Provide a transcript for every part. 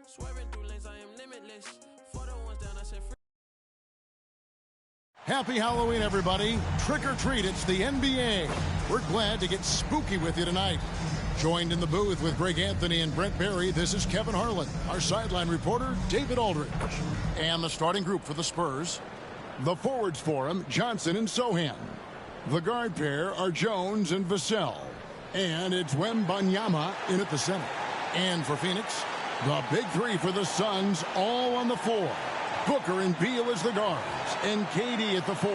Swerving through lanes, I am limitless. For the ones down, I said free. Happy Halloween, everybody. Trick or treat, it's the NBA. We're glad to get spooky with you tonight. Joined in the booth with Greg Anthony and Brent Barry, this is Kevin Harlan. Our sideline reporter, David Aldridge. And the starting group for the Spurs. The forwards for him, Johnson and Sohan. The guard pair are Jones and Vassell. And it's Wembanyama in at the center. And for Phoenix, the big three for the Suns, all on the floor. Booker and Beal as the guards, and KD at the 4.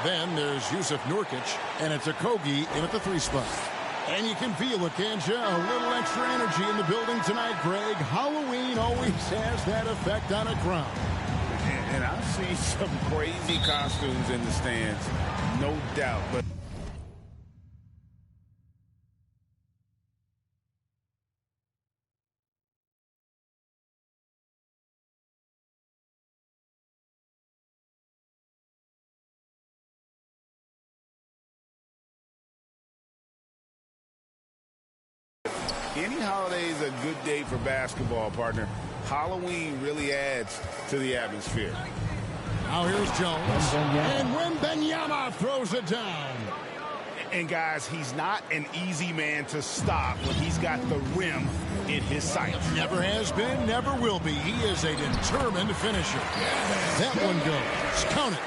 Then there's Yusuf Nurkic, and it's Okogie in at the 3 spot. And you can feel it, can't you? A little extra energy in the building tonight, Greg. Halloween always has that effect on a crowd. And I've seen some crazy costumes in the stands, no doubt. But any holiday is a good day for basketball, partner. Halloween really adds to the atmosphere. Now here's Jones. And Wembanyama throws it down. And guys, he's not an easy man to stop when he's got the rim in his sights. Never has been, never will be. He is a determined finisher. That one goes. Count it.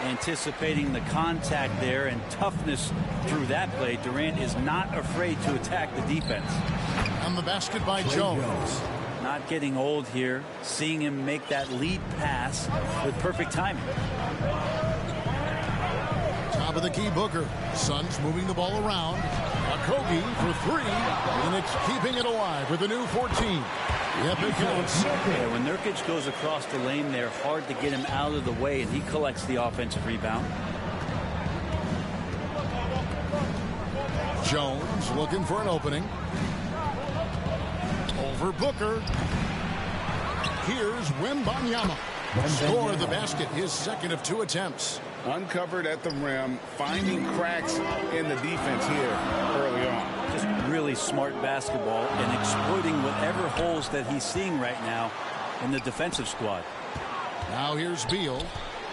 Anticipating the contact there and toughness through that play, Durant is not afraid to attack the defense. On the basket by Jones. Not getting old here, seeing him make that lead pass with perfect timing. Top of the key, Booker. Suns moving the ball around. Okogie for 3, and it's keeping it alive with a new 14. Yep, it counts. Yeah, when Nurkic goes across the lane there, hard to get him out of the way, and he collects the offensive rebound. Jones looking for an opening. Over Booker. Here's Wembanyama. Score the basket, his second of 2 attempts. Uncovered at the rim, finding cracks in the defense here early on. Just really smart basketball and exploiting whatever holes that he's seeing right now in the defensive squad. Now here's Beal.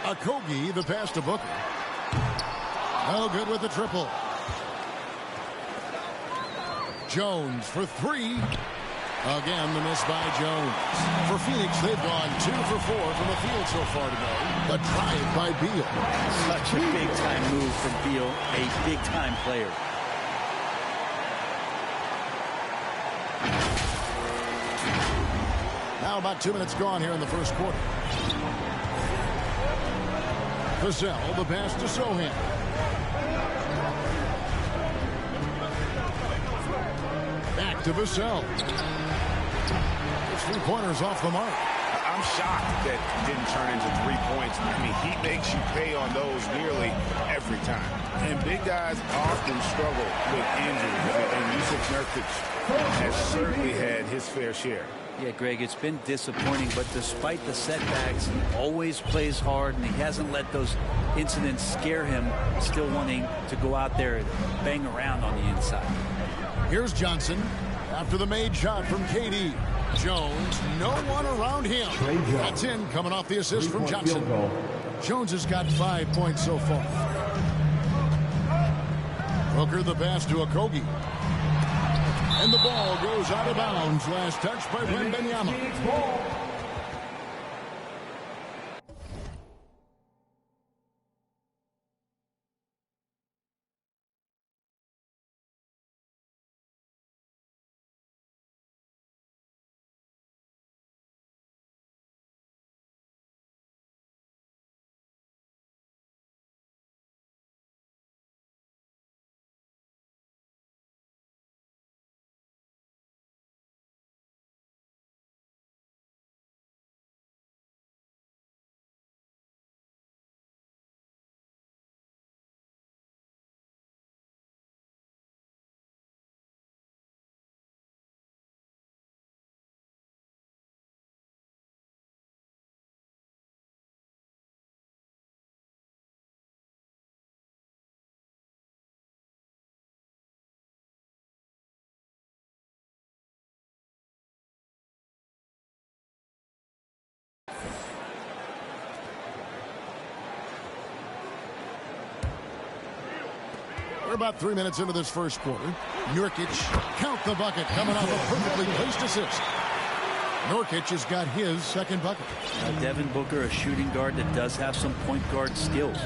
Okogie, the pass to Booker. No good with the triple. Jones for 3. Again, the miss by Jones. For Phoenix, they've gone 2 for 4 from the field so far today. The drive by Beal. Such a big-time move from Beal, a big-time player. Now about 2 minutes gone here in the first quarter. Vassell, the pass to Sohan. Back to Vassell. 3-pointers off the mark. I'm shocked that it didn't turn into 3 points. I mean, he makes you pay on those nearly every time. And big guys often struggle with injuries, and Yusuf Nurkic has certainly had his fair share. Yeah, Greg, it's been disappointing, but despite the setbacks, he always plays hard, and he hasn't let those incidents scare him, still wanting to go out there and bang around on the inside. Here's Johnson after the made shot from KD. Jones, no one around him. That's in, coming off the assist from Johnson. Jones has got 5 points so far. Booker the pass to Okogie. And the ball goes out of bounds. Last touch by Wembanyama. We're about 3 minutes into this first quarter. Nurkic, count the bucket, coming off a perfectly placed assist. Nurkic has got his second bucket. Devin Booker, a shooting guard that does have some point guard skills.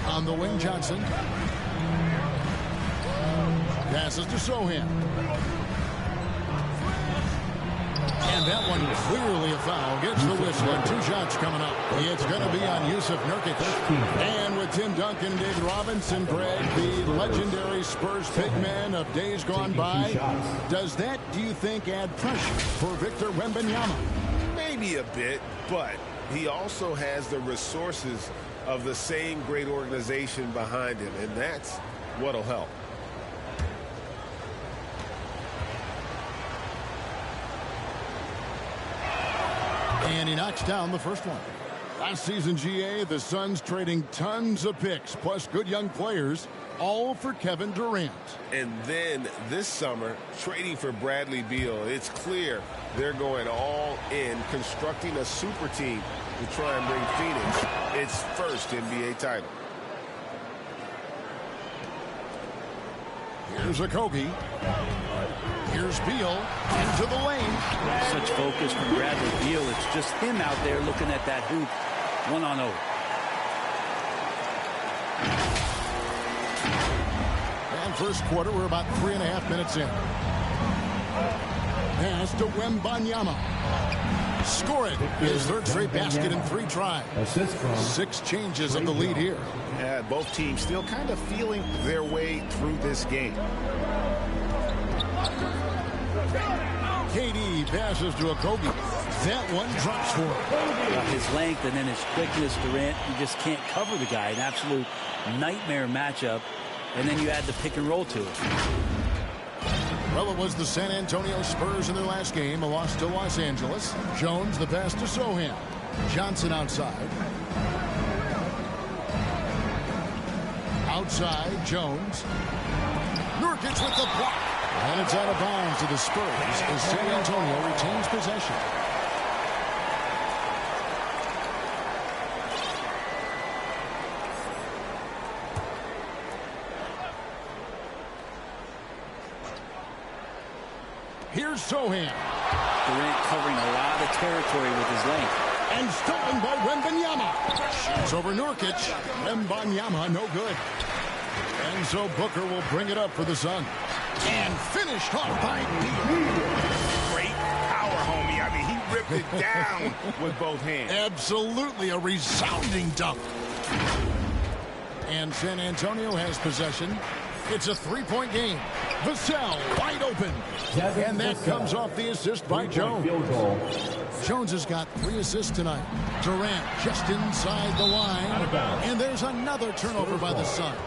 On the wing, Johnson. Passes to Sohan. And that one clearly a foul. Gets the whistle and 2 shots coming up. It's going to be on Yusuf Nurkic. And with Tim Duncan, David Robinson, Greg, the legendary Spurs big man of days gone by, does that, do you think, add pressure for Victor Wembanyama? Maybe a bit, but he also has the resources of the same great organization behind him, and that's what'll help. And he knocks down the first one. Last season, GA, the Suns trading tons of picks, plus good young players, all for Kevin Durant. And then this summer, trading for Bradley Beal. It's clear they're going all in, constructing a super team to try and bring Phoenix its first NBA title. Here's Okogie. Here's Beal into the lane. Such focus from Bradley Beal. It's just him out there looking at that hoop 1-on-0. And first quarter, we're about 3.5 minutes in. Pass to Wembanyama. Score it. His third straight basket in 3 tries. 6 changes of the lead here. Yeah, both teams still kind of feeling their way through this game. KD passes to Okogie. That one drops for him. His length and then his quickness, Durant, you just can't cover the guy. An absolute nightmare matchup. And then you add the pick and roll to it. Well, it was the San Antonio Spurs in their last game, a loss to Los Angeles. Jones, the pass to Sohan. Johnson outside. Outside, Jones. Nurkic with the block. And it's out of bounds to the Spurs as San Antonio retains possession. Here's Sohan. Durant covering a lot of territory with his length. And stolen by Wembanyama. Shoots over Nurkic. Wembanyama, no good. And so Booker will bring it up for the Suns. And finished off by Beal. Great power, homie. I mean, he ripped it down with both hands. Absolutely a resounding dunk. And San Antonio has possession. It's a 3-point game. Vassell wide open. And that comes off the assist by Jones. Jones has got 3 assists tonight. Durant just inside the line. And there's another turnover by the Suns.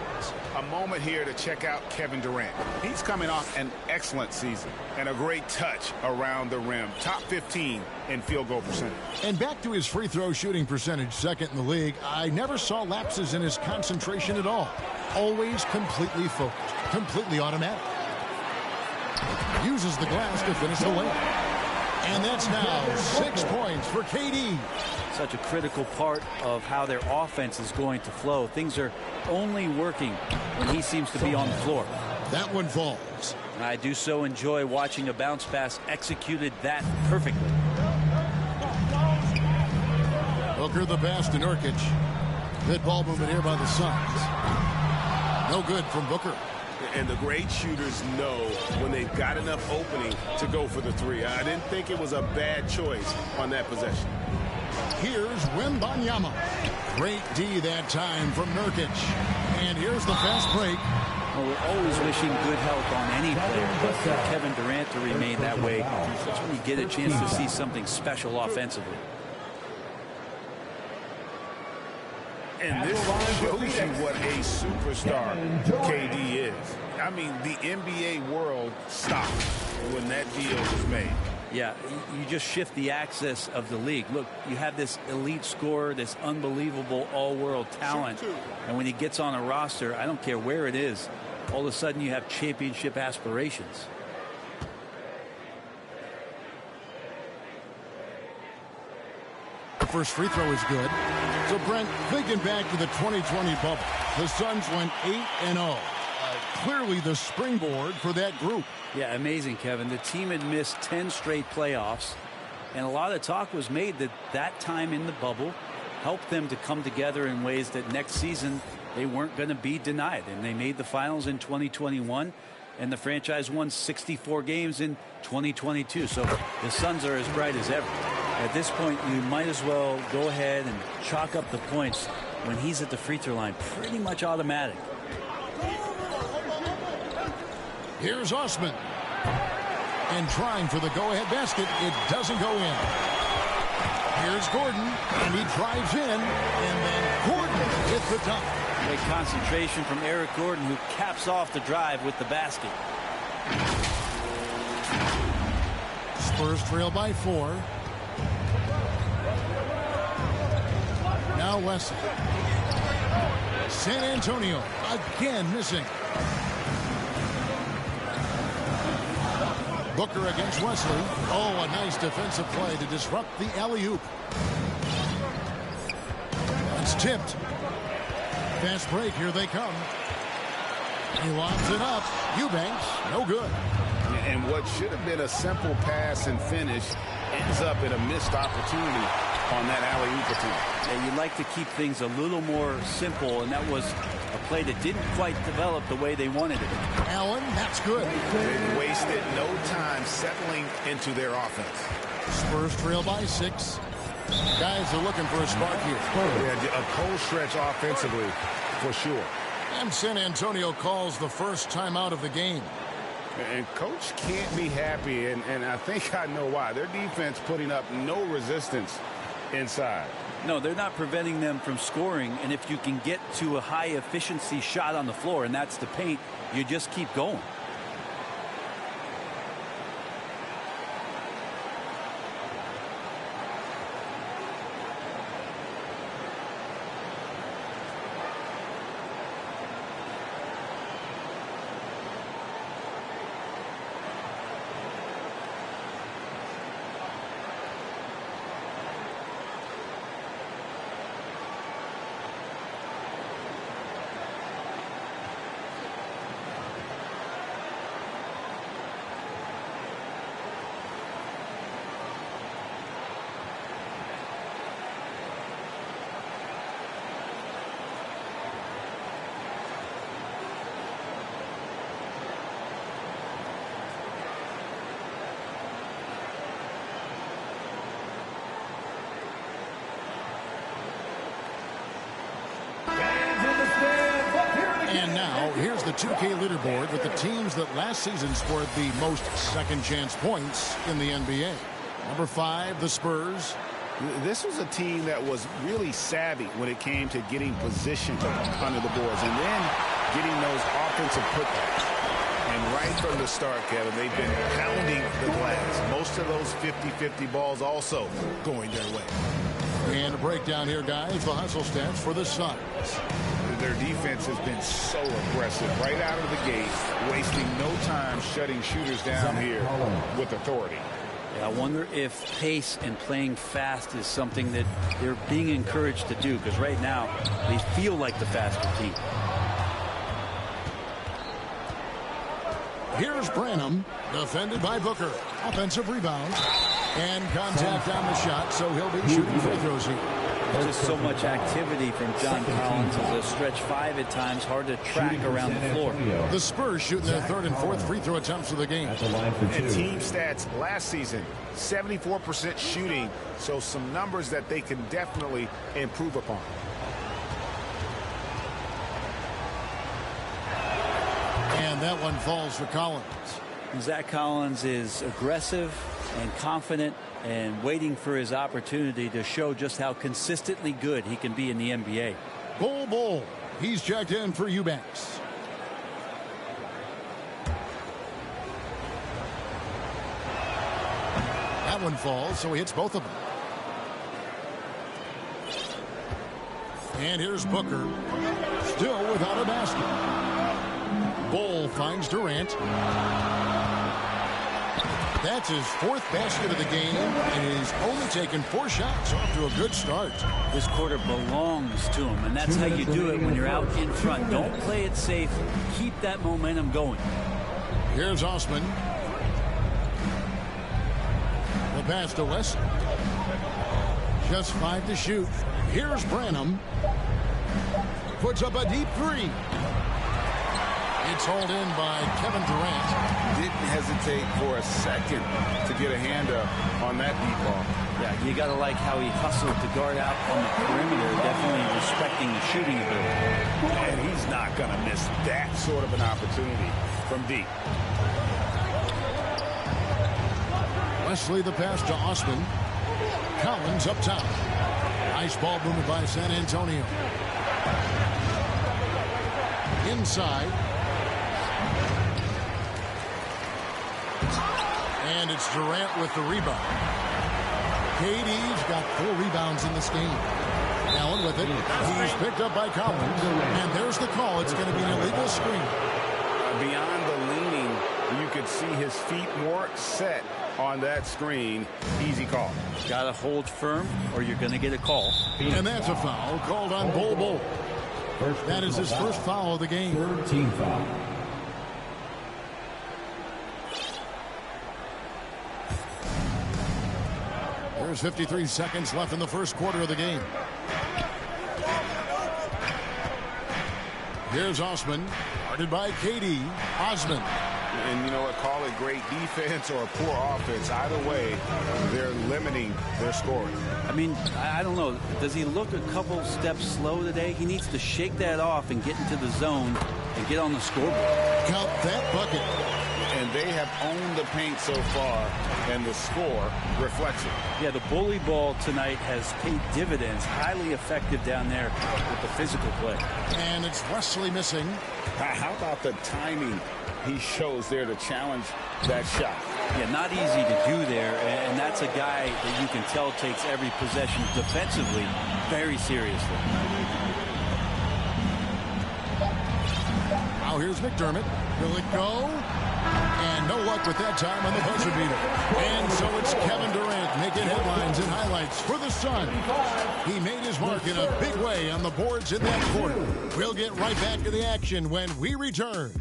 A moment here to check out Kevin Durant. He's coming off an excellent season and a great touch around the rim. Top 15 in field goal percentage. And back to his free throw shooting percentage, second in the league. I never saw lapses in his concentration at all. Always completely focused, completely automatic. Uses the glass to finish the layup. And that's now 6 points for KD. Such a critical part of how their offense is going to flow. Things are only working when he seems to be on the floor. That one falls. I do so enjoy watching a bounce pass executed that perfectly. Booker the pass to Nurkic. Good ball movement here by the Suns. No good from Booker. And the great shooters know when they've got enough opening to go for the 3. I didn't think it was a bad choice on that possession. Here's Wembanyama. Great D that time from Nurkic. And here's the fast break. Well, we're always wishing good health on any player, but for Kevin Durant to remain that way, that's when you get a chance to see something special offensively. And this shows you what a superstar KD is. I mean, the NBA world stopped when that deal was made. Yeah, you just shift the axis of the league. Look, you have this elite scorer, this unbelievable all-world talent, and when he gets on a roster, I don't care where it is, all of a sudden you have championship aspirations. The first free throw is good. So, Brent, thinking back to the 2020 bubble, the Suns went 8-0. Clearly the springboard for that group. Yeah, amazing, Kevin. The team had missed 10 straight playoffs, and a lot of talk was made that that time in the bubble helped them to come together in ways that next season they weren't going to be denied. And they made the finals in 2021, and the franchise won 64 games in 2022. So the Suns are as bright as ever. At this point, you might as well go ahead and chalk up the points when he's at the free throw line. Pretty much automatic. Here's Osman. And trying for the go-ahead basket. It doesn't go in. Here's Gordon. And he drives in. And then Gordon hits the top. Great concentration from Eric Gordon, who caps off the drive with the basket. Spurs trail by 4. Now Wesley. San Antonio again missing. Booker against Wesley. Oh, a nice defensive play to disrupt the alley-oop. It's tipped. Fast break. Here they come. He lobs it up. Eubanks, no good. And what should have been a simple pass and finish ends up in a missed opportunity on that alley-oop attempt. Yeah, you'd like to keep things a little more simple, and that was a play that didn't quite develop the way they wanted it. Allen, that's good. They wasted no time settling into their offense. Spurs trail by 6. Guys are looking for a spark here. Yeah, a cold stretch offensively, for sure. And San Antonio calls the first timeout of the game. And Coach can't be happy, and I think I know why. Their defense putting up no resistance inside. No, they're not preventing them from scoring, and if you can get to a high-efficiency shot on the floor, and that's the paint, you just keep going. And now, here's the 2K leaderboard with the teams that last season scored the most second-chance points in the NBA. Number 5, the Spurs. This was a team that was really savvy when it came to getting position under the boards and then getting those offensive putbacks. And right from the start, Kevin, they've been pounding the glass. Most of those 50-50 balls also going their way. And a breakdown here, guys. The hustle stats for the Suns. Their defense has been so aggressive right out of the gate, wasting no time shutting shooters down here with authority. Yeah, I wonder if pace and playing fast is something that they're being encouraged to do, because right now they feel like the faster team. Here's Branham, defended by Booker. Offensive rebound. And contact on the shot, so he'll be shooting free throws here. Just so much activity from John Collins as a stretch 5 at times, hard to track around the floor. The Spurs shooting their 3rd and 4th free throw attempts of the game. And team stats last season, 74% shooting, so some numbers that they can definitely improve upon. And that one falls for Collins. Zach Collins is aggressive and confident and waiting for his opportunity to show just how consistently good he can be in the NBA. Bull. He's checked in for Eubanks. That one falls, so he hits both of them. And here's Booker, still without a basket. Bull finds Durant. That's his 4th basket of the game, and he's only taken 4 shots. Off to a good start. This quarter belongs to him, and that's how you do it when you're out in front. Don't play it safe. Keep that momentum going. Here's Osman. The pass to West. Just 5 to shoot. Here's Branham. Puts up a deep 3. It's hauled in by Kevin Durant. Didn't hesitate for a second to get a hand up on that deep ball. Yeah, you got to like how he hustled to guard out on the perimeter, definitely respecting the shooting ability. And he's not going to miss that sort of an opportunity from deep. Wesley the pass to Osman. Collins up top. Nice ball movement by San Antonio. Inside. And it's Durant with the rebound. KD's got 4 rebounds in this game. Allen with it. He's picked up by Collins. And there's the call. It's going to be an illegal screen. Beyond the leaning, you could see his feet more set on that screen. Easy call. Got to hold firm or you're going to get a call. And that's a foul called on Bol. That is his first foul of the game. 13 foul. There's 53 seconds left in the first quarter of the game. Here's Osman, guarded by KD. Osman. And you know what? Call it great defense or poor offense. Either way, they're limiting their scoring. I mean, I don't know. Does he look a couple steps slow today? He needs to shake that off and get into the zone and get on the scoreboard. Count that bucket. And they have owned the paint so far, and the score reflects it. Yeah, the bully ball tonight has paid dividends. Highly effective down there with the physical play. And it's Wesley missing. How about the timing he shows there to challenge that shot? Yeah, not easy to do there, and that's a guy that you can tell takes every possession defensively very seriously. Now here's McDermott. Will it go? And no luck with that time on the buzzer beater. And so it's Kevin Durant making headlines and highlights for the Sun. He made his mark in a big way on the boards in that quarter. We'll get right back to the action when we return.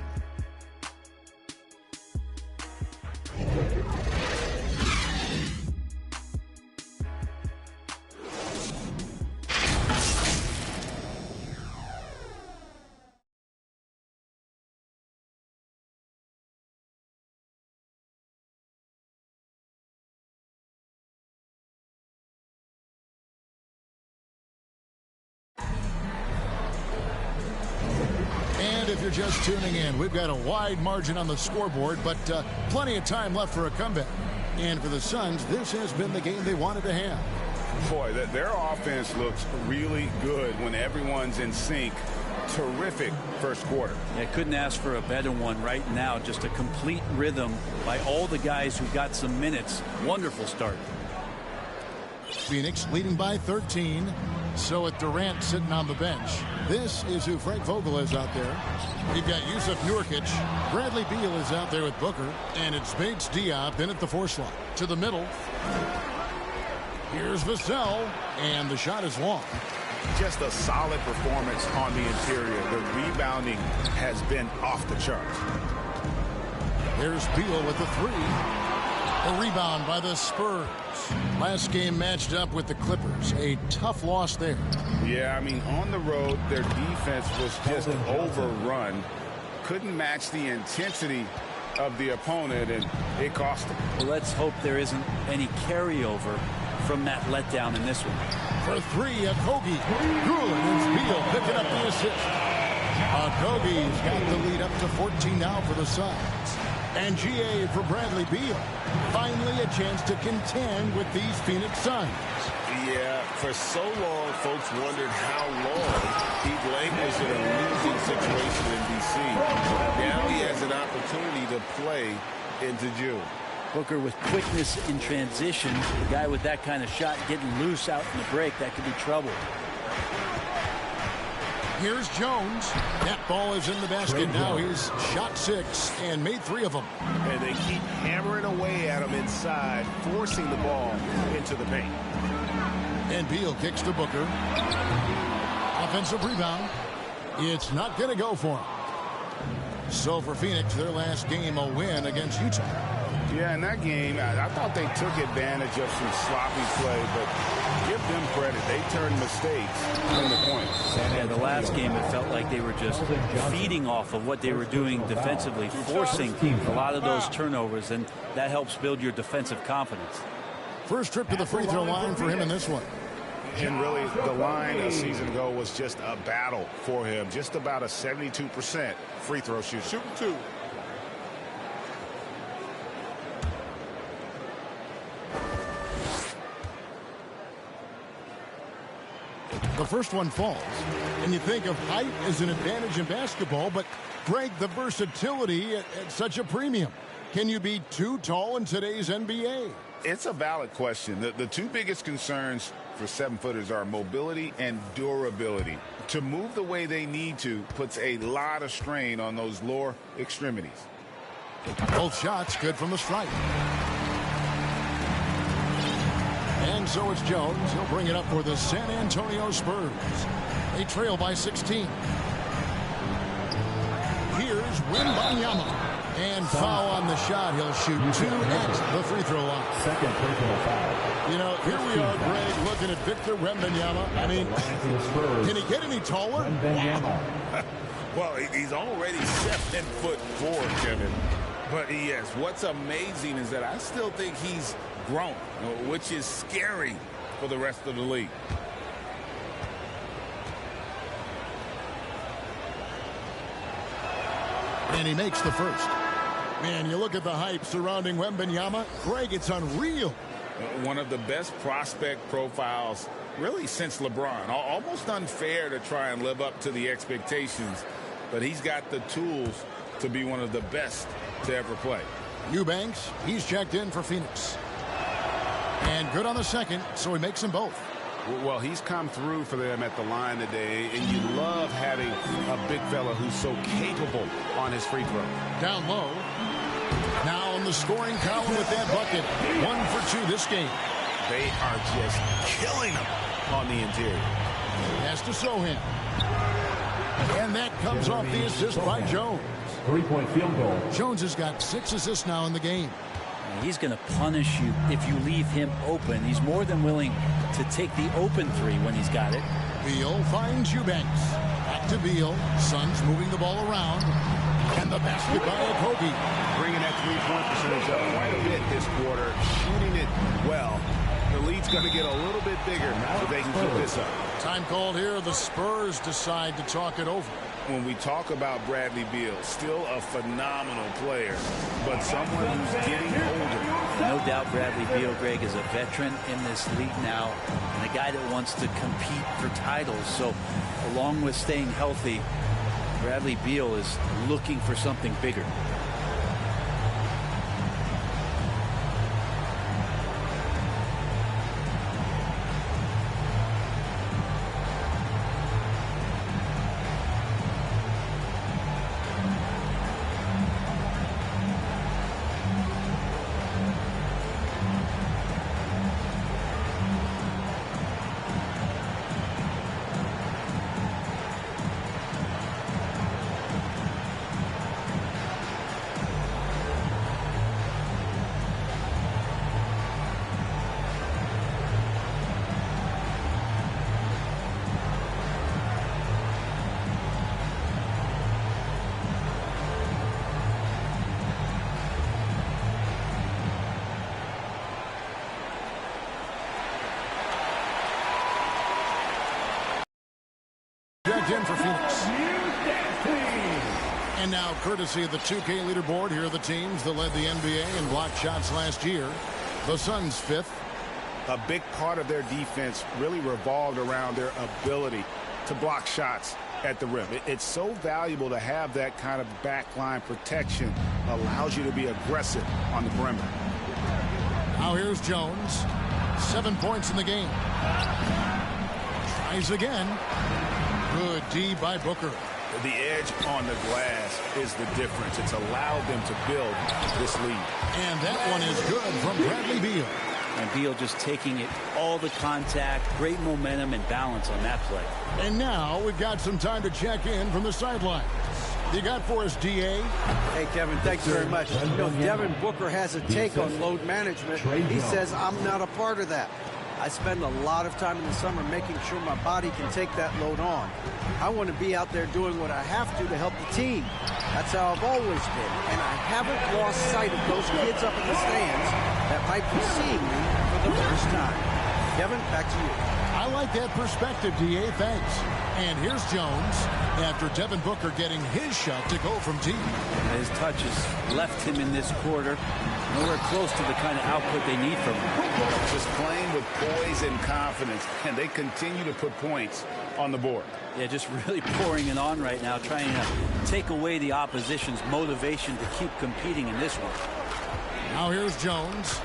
If you're just tuning in, we've got a wide margin on the scoreboard, but plenty of time left for a comeback. And for the Suns, this has been the game they wanted to have. Boy, their offense looks really good when everyone's in sync. Terrific first quarter. Yeah, couldn't ask for a better one right now. Just a complete rhythm by all the guys who got some minutes. Wonderful start. Phoenix leading by 13. So with Durant sitting on the bench, this is who Frank Vogel is out there. We've got Yusuf Nurkic. Bradley Beal is out there with Booker. And it's Bates Diop in at the 4 slot. To the middle. Here's Vassell. And the shot is long. Just a solid performance on the interior. The rebounding has been off the charts. There's Beal with the 3. A rebound by the Spurs. Last game matched up with the Clippers. A tough loss there. Yeah, I mean, on the road, their defense was just overrun. Couldn't match the intensity of the opponent, and it cost them. Well, let's hope there isn't any carryover from that letdown in this one. For 3, Okogie. Gruen and Beal picking up the assist. Okogie's got the lead up to 14 now for the Suns. And GA for Bradley Beal. Finally a chance to contend with these Phoenix Suns. Yeah, for so long, folks wondered how long Pete languished in a losing situation in D.C. Now he has an opportunity to play into June. Booker with quickness in transition. The guy with that kind of shot getting loose out in the break, that could be trouble. Here's Jones. That ball is in the basket. Now he's shot 6 and made 3 of them. And they keep hammering away at him inside, forcing the ball into the paint. And Beal kicks to Booker. Offensive rebound. It's not going to go for him. So for Phoenix, their last game, a win against Utah. Yeah, in that game, I thought they took advantage of some sloppy play, but give them credit. They turned mistakes into points. Yeah, the last game, it felt like they were just feeding off of what they were doing defensively, forcing a lot of those turnovers, and that helps build your defensive confidence. First trip to the free throw line for him in this one. And really, the line a season ago was just a battle for him. Just about a 72% free throw shooter. Shooting 2. The first one falls. And you think of height as an advantage in basketball, but Greg, the versatility at such a premium. Can you be too tall in today's NBA? It's a valid question. The two biggest concerns for 7-footers are mobility and durability. To move the way they need to puts a lot of strain on those lower extremities. Both shots good from the stripe. And so it's Jones. He'll bring it up for the San Antonio Spurs. They trail by 16. Here's Wembanyama. And foul on the shot. He'll shoot 2 at the free throw line. Second personal foul. You know, here we are, Greg, looking at Victor Wembanyama. I mean, can he get any taller? Well, he's already 7'4", Kevin. But yes, what's amazing is that I still think he's grown, which is scary for the rest of the league. And he makes the first. Man, you look at the hype surrounding Wembanyama. Greg, it's unreal. One of the best prospect profiles really since LeBron. Almost unfair to try and live up to the expectations, but he's got the tools to be one of the best to ever play. Eubanks, he's checked in for Phoenix. And good on the second, so he makes them both. Well, he's come through for them at the line today, and you love having a big fella who's so capable on his free throw. Down low. Now on the scoring column with that bucket. 1 for 2 this game. They are just killing him on the interior. Has to Sohan. And that comes off the assist by Jones. 3-point field goal. Jones has got 6 assists now in the game. He's going to punish you if you leave him open. He's more than willing to take the open 3 when he's got it. Beal finds Eubanks. Back to Beal. Suns moving the ball around. And the basket by Okogie. Bringing that 3-point percentage up quite a bit this quarter. Shooting it well. The lead's going to get a little bit bigger if they can keep this up. Time called here. The Spurs decide to talk it over. When we talk about Bradley Beal, still a phenomenal player, but someone who's getting older. No doubt Bradley Beal, Greg, is a veteran in this league now and a guy that wants to compete for titles. So along with staying healthy, Bradley Beal is looking for something bigger. In for Phoenix. And now, courtesy of the 2K leaderboard, here are the teams that led the NBA in blocked shots last year. The Suns 5th. A big part of their defense really revolved around their ability to block shots at the rim. It's so valuable to have that kind of backline protection. Allows you to be aggressive on the perimeter. Now here's Jones. 7 points in the game. Tries again. Good D by Booker. The edge on the glass is the difference. It's allowed them to build this lead. And that one is good from Bradley Beal. And Beal just taking it, all the contact, great momentum and balance on that play. And now we've got some time to check in from the sidelines. You got for us, DA? Hey, Kevin, thanks very much. You know, Devin Booker has a take on load management. He says, I'm not a part of that. I spend a lot of time in the summer making sure my body can take that load on. I want to be out there doing what I have to help the team. That's how I've always been. And I haven't lost sight of those kids up in the stands that might be seeing me for the first time. Kevin, back to you. I like that perspective, DA. Thanks. And here's Jones after Devin Booker getting his shot to go from deep. His touches left him in this quarter. Nowhere close to the kind of output they need from him. Just playing with poise and confidence, and they continue to put points on the board. Yeah, just really pouring it on right now, trying to take away the opposition's motivation to keep competing in this one. Now here's Jones.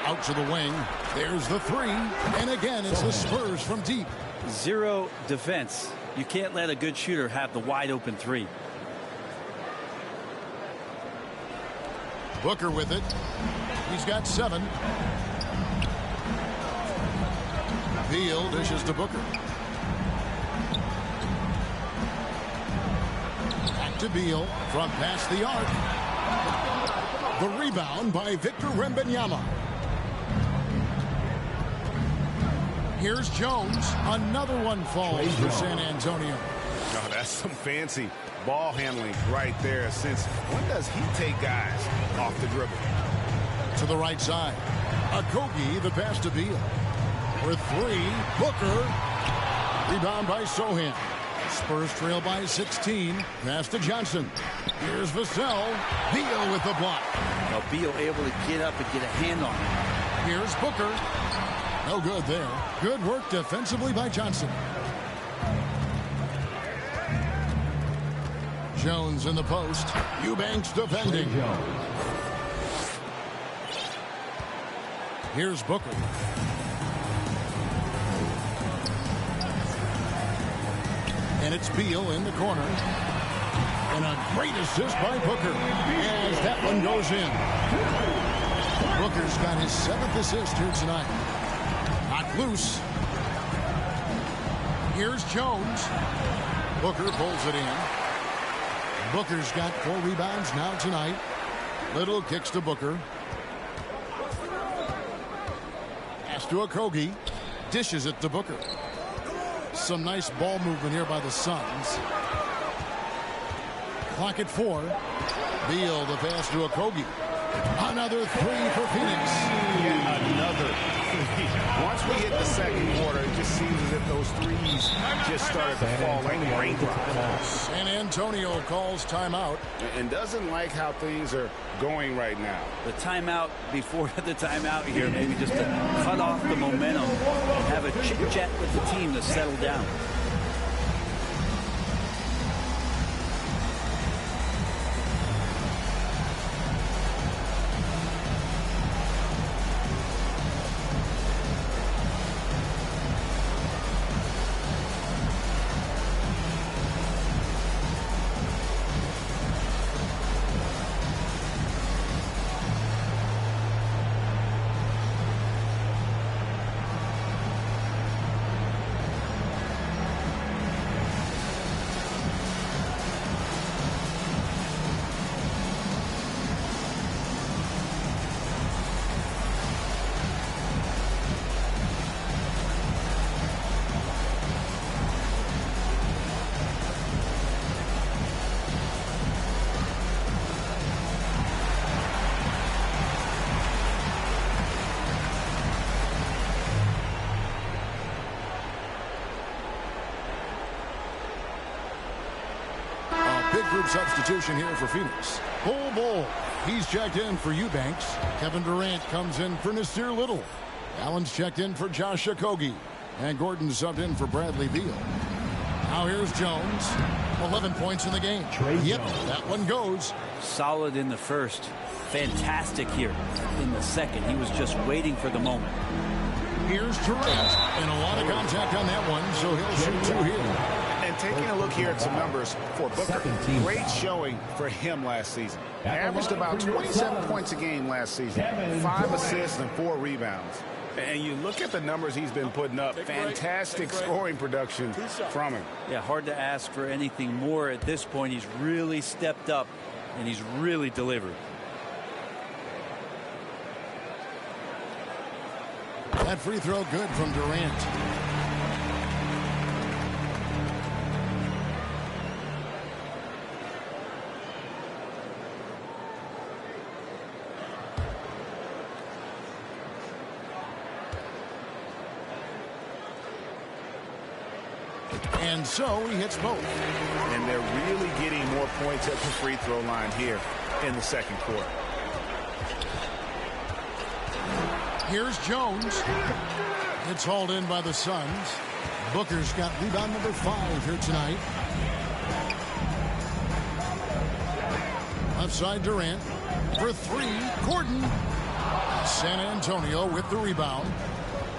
Out to the wing. There's the three. And again, it's the Spurs from deep. Zero defense. You can't let a good shooter have the wide open three. Booker with it. He's got 7. Beal dishes to Booker. Back to Beal from past the arc. The rebound by Victor Wembanyama. Here's Jones. Another one falls for San Antonio. Oh, that's some fancy ball handling right there. Since when does he take guys off the dribble? To the right side. Okogie, the pass to Beal. For 3, Booker. Rebound by Sohan. Spurs trail by 16. Pass to Johnson. Here's Vassell. Beal with the block. Well, Beal able to get up and get a hand on him. Here's Booker. No good there. Good work defensively by Johnson. Jones in the post. Eubanks defending. Here's Booker. And it's Beal in the corner. And a great assist by Booker as that one goes in. Booker's got his 7th assist here tonight. Not loose. Here's Jones. Booker pulls it in. Booker's got 4 rebounds now tonight. Little kicks to Booker. Pass to Okogie. Dishes it to Booker. Some nice ball movement here by the Suns. Clock at 4. Beal the pass to Okogie. Another 3 for Phoenix. Another 3. Once we hit the second quarter, it just seems as if those threes just started to fall like raindrops. San Antonio calls timeout. And doesn't like how things are going right now. The timeout before the timeout here, maybe just to cut off the momentum and have a chit-chat with the team to settle down. Big group substitution here for Phoenix. Bull. He's checked in for Eubanks. Kevin Durant comes in for Nasir Little. Allen's checked in for Josh Okogie. And Gordon subbed in for Bradley Beal. Now here's Jones. 11 points in the game. Yep, that one goes. Solid in the first. Fantastic here in the second. He was just waiting for the moment. Here's Durant, and a lot of contact on that one, so he'll shoot 2 here. And taking a look here at some numbers for Booker, great showing for him last season. Averaged about 27 points a game last season, 5 assists and 4 rebounds. And you look at the numbers he's been putting up, fantastic scoring production from him. Yeah, hard to ask for anything more at this point. He's really stepped up, and he's really delivered. That free throw good from Durant. And so he hits both. And they're really getting more points at the free throw line here in the second quarter. Here's Jones. It's hauled in by the Suns. Booker's got rebound number 5 here tonight. Left side Durant. For 3, Gordon. San Antonio with the rebound.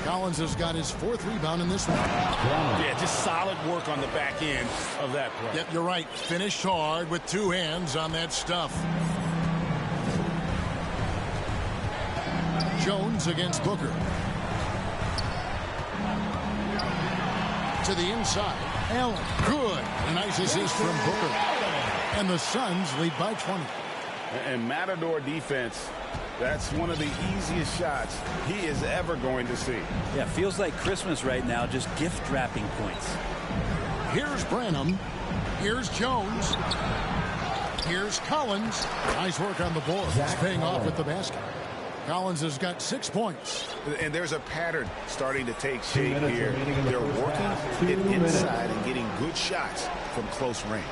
Collins has got his 4th rebound in this one. Yeah, just solid work on the back end of that play. Yep, you're right. Finished hard with 2 hands on that stuff. Jones against Booker. To the inside. Allen. Good. A nice assist from Booker. And the Suns lead by 20. And Matador defense, that's one of the easiest shots he is ever going to see. Yeah, feels like Christmas right now, just gift wrapping points. Here's Branham. Here's Jones. Here's Collins. Nice work on the board. He's paying off with the basket. Collins has got 6 points. And there's a pattern starting to take shape here. They're working it inside and getting good shots from close range.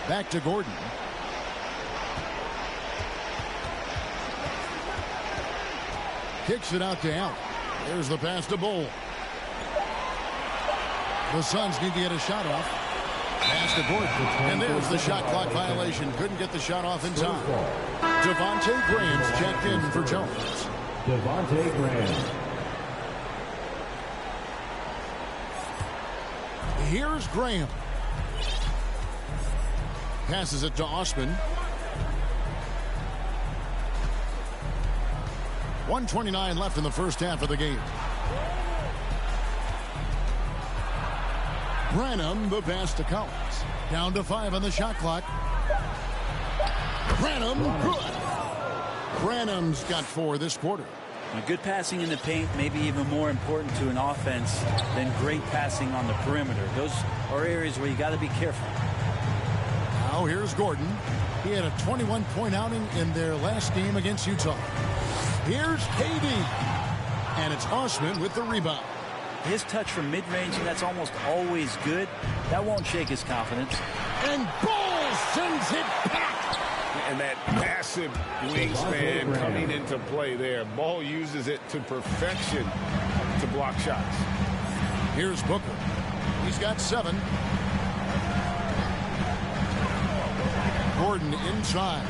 Back to Gordon. Kicks it out to Allen. There's the pass to Bull. The Suns need to get a shot off. Pass to Gordon. And there's the shot clock violation. Couldn't get the shot off in time. Devontae Graham's checked in for Jones. Devontae Graham. Here's Graham. Passes it to Osman. 1:29 left in the first half of the game. Branham, the pass to Collins. Down to 5 on the shot clock. Branham, good. Branham's got 4 this quarter. Good passing in the paint may be even more important to an offense than great passing on the perimeter. Those are areas where you got to be careful. Now here's Gordon. He had a 21-point outing in their last game against Utah. Here's KD. And it's Osman with the rebound. His touch from mid-range, that's almost always good. That won't shake his confidence. And Bull sends it back. And that massive wingspan coming into play there. Ball uses it to perfection to block shots. Here's Booker. He's got 7. Gordon inside.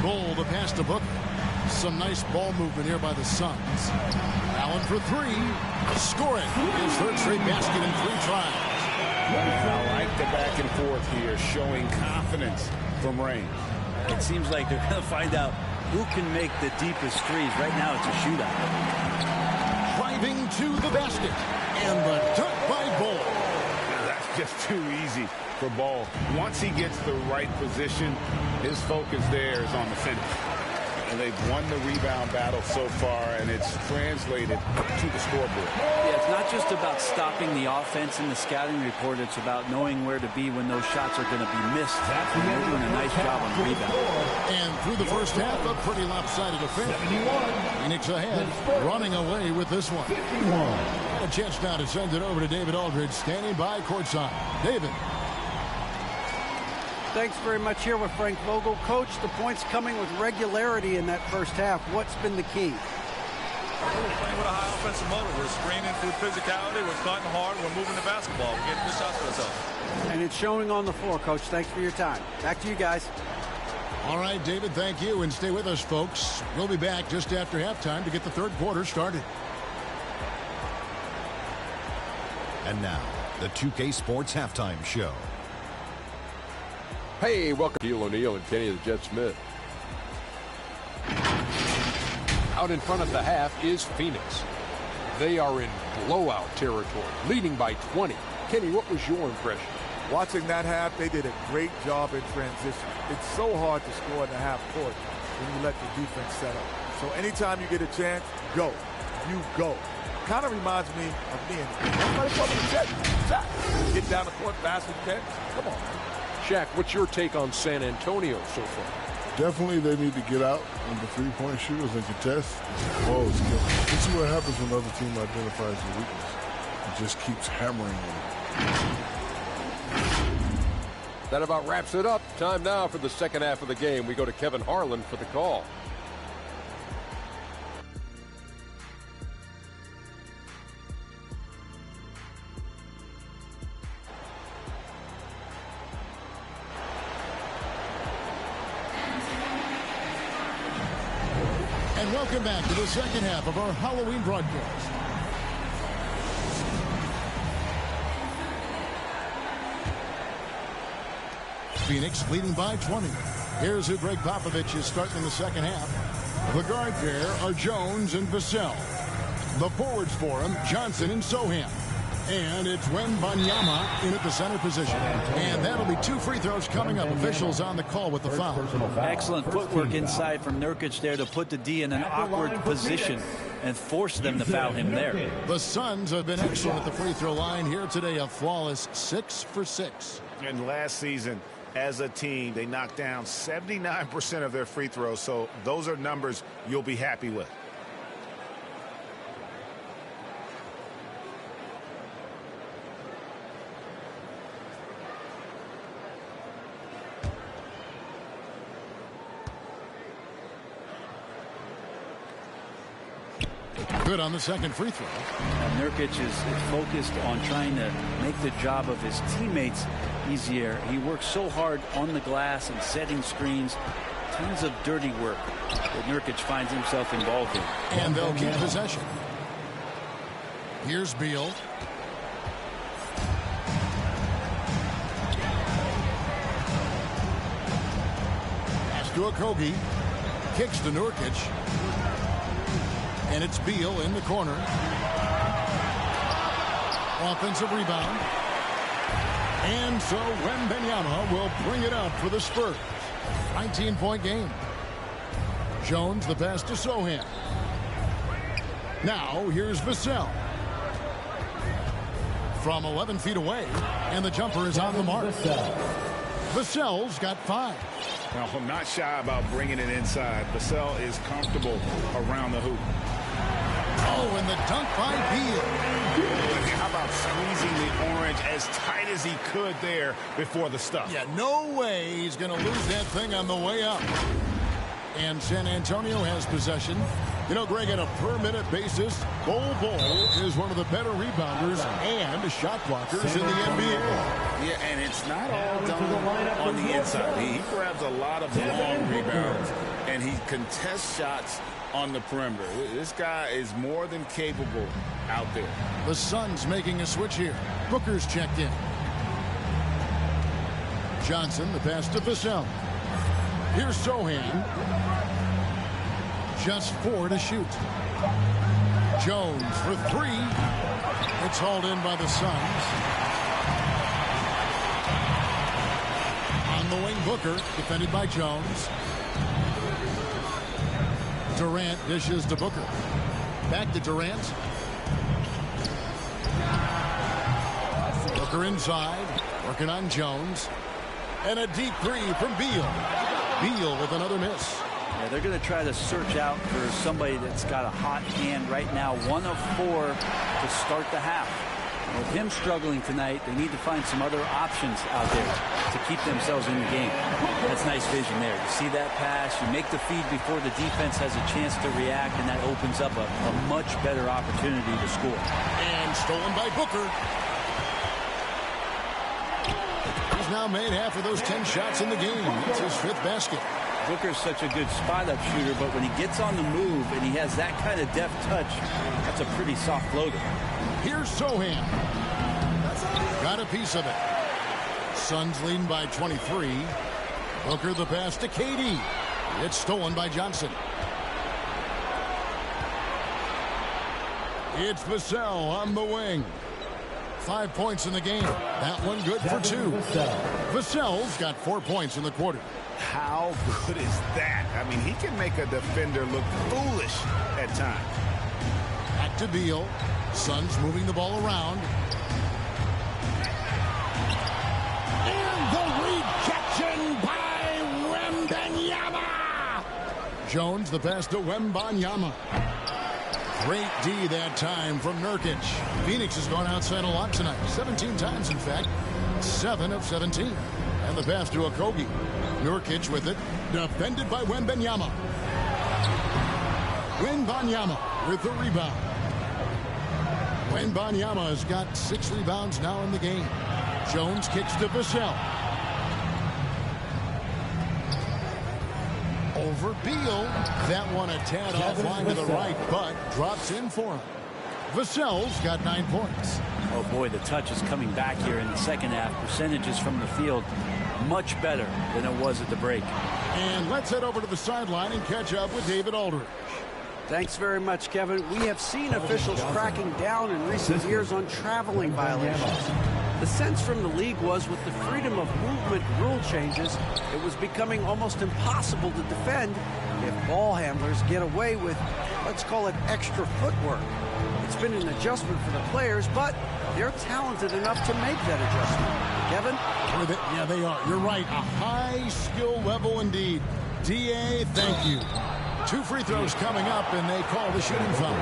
Bull, the pass to Booker. Some nice ball movement here by the Suns. Allen for 3. Score it. His 3rd straight basket in 3 tries. I like the back and forth here, showing confidence from range. It seems like they're going to find out who can make the deepest threes. Right now it's a shootout. Driving to the basket. And the dunk by Bull. That's just too easy for Ball. Once he gets the right position, his focus there is on the finish. And they've won the rebound battle so far, and it's translated to the scoreboard. Yeah, it's not just about stopping the offense in the scouting report. It's about knowing where to be when those shots are going to be missed. And they're doing a nice job on the rebound. And through the first half, a pretty lopsided affair. Phoenix ahead, running away with this one. A chance now to send it over to David Aldridge, standing by courtside. David. Thanks very much here with Frank Vogel. Coach, the points coming with regularity in that first half. What's been the key? We're playing with a high offensive motor. We're screening through physicality. We're cutting hard. We're moving the basketball. We're getting good shots for ourselves. And it's showing on the floor, Coach. Thanks for your time. Back to you guys. All right, David, thank you. And stay with us, folks. We'll be back just after halftime to get the third quarter started. And now, the 2K Sports Halftime Show. Hey, welcome to O'Neal and Kenny the Jet Smith. Out in front of the half is Phoenix. They are in blowout territory, leading by 20. Kenny, what was your impression? Watching that half, they did a great job in transition. It's so hard to score in the half court when you let the defense set up. So anytime you get a chance, go. You go. Kind of reminds me of me and everybody talking to Jet. Shot. Get down the court fast as you can. Come on, man. Shaq, what's your take on San Antonio so far? Definitely they need to get out on the three-point shooters and contest. Oh, it's killing. This is what happens when another team identifies the weakness. It just keeps hammering them. That about wraps it up. Time now for the second half of the game. We go to Kevin Harlan for the call. And welcome back to the second half of our Halloween broadcast. Phoenix leading by 20. Here's who Greg Popovich is starting in the second half. The guard pair are Jones and Vassell. The forwards for him, Johnson and Sohan. And it's Wembanyama in at the center position. And that'll be 2 free throws coming up. Officials on the call with the foul. Excellent footwork inside from Nurkic there to put the D in an awkward position and force them to foul him there. The Suns have been excellent at the free throw line here today. A flawless 6 for 6. And last season, as a team, they knocked down 79% of their free throws. So those are numbers you'll be happy with. Good on the second free throw. And Nurkic is focused on trying to make the job of his teammates easier. He works so hard on the glass and setting screens. Tons of dirty work that Nurkic finds himself involved in. And they'll keep possession. Here's Beal. Pass to Okogie. Kicks to Nurkic. And it's Beal in the corner. Offensive rebound. And so Wembanyama will bring it up for the Spurs. 19-point game. Jones the pass to Sohan. Now here's Vassell. From 11 feet away. And the jumper is on the mark. Vassell's got 5. Now, I'm not shy about bringing it inside. Vassell is comfortable around the hoop. Oh, and the dunk by Beal. How about squeezing the orange as tight as he could there before the stuff? Yeah, no way he's going to lose that thing on the way up. And San Antonio has possession. You know, Greg, on a per-minute basis, Bol is one of the better rebounders and shot blockers in the NBA. Yeah, and it's not all done on the inside. He grabs a lot of long rebounds, and he contests shots on the perimeter. This guy is more than capable out there. The Suns making a switch here. Booker's checked in. Johnson, the pass to Vassell. Here's Sohan. Just 4 to shoot. Jones for 3. It's hauled in by the Suns. On the wing, Booker, defended by Jones. Durant dishes to Booker. Back to Durant. Booker inside, working on Jones. And a deep 3 from Beal. Beal with another miss. Yeah, they're going to try to search out for somebody that's got a hot hand right now. 1 of 4 to start the half. With him struggling tonight, they need to find some other options out there to keep themselves in the game. That's nice vision there. You see that pass, you make the feed before the defense has a chance to react, and that opens up a much better opportunity to score. And stolen by Booker. He's now made half of those 10 shots in the game. It's his 5th basket. Booker's such a good spot-up shooter, but when he gets on the move and he has that kind of deft touch, that's a pretty soft floater. Here's Sohan. got a piece of it. Suns leading by 23. Booker the pass to KD. It's stolen by Johnson. It's Vassell on the wing. 5 points in the game. That one good for 2. Vassell's got 4 points in the quarter. How good is that? I mean, he can make a defender look foolish at times. Back to Beal. Suns moving the ball around. And the rejection by Wembanyama. Jones the pass to Wembanyama. Great D that time from Nurkic. Phoenix has gone outside a lot tonight. 17 times, in fact. 7 of 17. And the pass to Okogie. Nurkic with it. Defended by Wembanyama. Wembanyama with the rebound. Wembanyama has got 6 rebounds now in the game. Jones kicks to Vassell. Over Beal. That one a tad offline to the right, but drops in for him. Vassell's got 9 points. Oh boy, the touch is coming back here in the second half. Percentages from the field much better than it was at the break. And let's head over to the sideline and catch up with David Aldridge. Thanks very much, Kevin. We have seen officials cracking down in recent years on traveling violations. The sense from the league was with the freedom of movement rule changes, it was becoming almost impossible to defend if ball handlers get away with, let's call it, extra footwork. It's been an adjustment for the players, but they're talented enough to make that adjustment. Kevin? Yeah, they are. You're right. A high skill level indeed. DA, thank you. 2 free throws coming up, and they call the shooting foul.